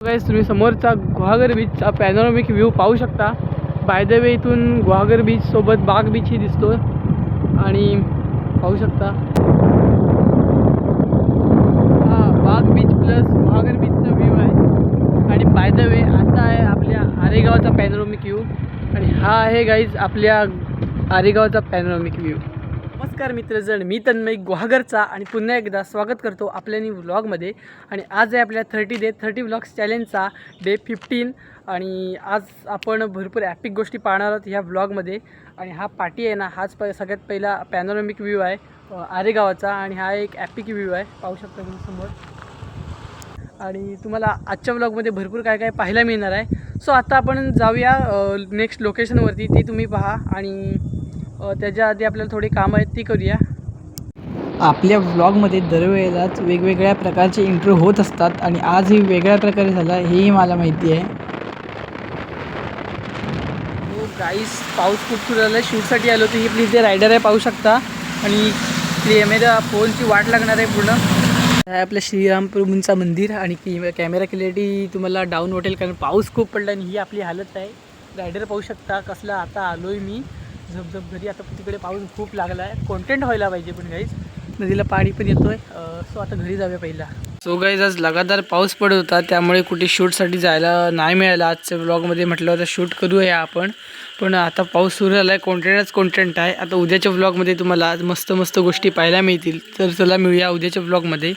Guys तुम्ही समोरचा Guhagar बीचचा panoramic view पाहू शकता. बाय द वे इथून गुहागर बीच सोबत बाग बीचही दिसतो आणि पाहू शकता हा बाग बीच प्लस गुहागर बीचचा व्ह्यू आहे. आणि बाय द वे आता आहे आपल्या आरेगावचा पॅनोरॅमिक व्ह्यू आणि हा आहे गाईज आपल्या आरेगावचा पॅनोरॅमिक व्ह्यू. नमस्कार मित्रजण, मी तन्मय गुहागरचा आणि पुन्हा एकदा स्वागत करतो आपल्या व्लॉगमध्ये. आणि आज आहे आपल्या 30 व्लॉग्स चॅलेंजचा डे 15 आणि आज आपण भरपूर ॲपिक गोष्टी पाहणार आहोत ह्या व्लॉगमध्ये. आणि हा पार्टी आहे ना, हाच सगळ्यात पहिला पॅनोरॅमिक व्ह्यू आहे आरेगावाचा आणि हा एक ॲपिक व्ह्यू आहे, पाहू शकता तुम्ही समोर. आणि तुम्हाला आजच्या व्लॉगमध्ये भरपूर काय काय पाहायला मिळणार आहे. सो आता आपण जाऊया नेक्स्ट लोकेशनवरती, ती तुम्ही पहा. आणि त्याच्या आधी आपल्याला थोडी कामं आहेत ती करूया. आपल्या व्लॉगमध्ये दरवेळेलाच वेगवेगळ्या प्रकारचे इंट्रो होत असतात आणि आजही वेगळ्या प्रकारे झाला हेही मला माहिती आहे. हो गाईस, पाऊस खूप सुरू झाला आहे. शूटसाठी आलो होतो. ही आपली इथे रायडर आहे, पाहू शकता. आणि कॅमेरा फोनची वाट लागणार आहे पूर्ण. आहे आपल्या श्रीरामप्रभूंचा मंदिर आणि कॅमेरा क्लॅरिटी तुम्हाला डाऊन वाटेल कारण पाऊस खूप पडला आणि ही आपली हालत आहे. रायडर पाहू शकता कसला. आता आलो आहे मी झपझप घरी. आता तिकडे पाऊस खूप लागला आहे, कॉन्टेंट व्हायला पाहिजे पण गाईज. नदीला पाणी पण येतो आहे. सो आता घरी जाऊया पहिला. सो गाईज आज लगातार पाऊस पडत होता त्यामुळे कुठे शूटसाठी जायला नाही मिळालं. आजच्या व्लॉगमध्ये म्हटलं होतं शूट करूया आपण, पण आता पाऊस सुरू झाला आहे. कॉन्टेंट आहे. आता उद्याच्या व्लॉगमध्ये तुम्हाला मस्त मस्त गोष्टी पाहायला मिळतील. तर चला मिळूया उद्याच्या व्लॉगमध्ये.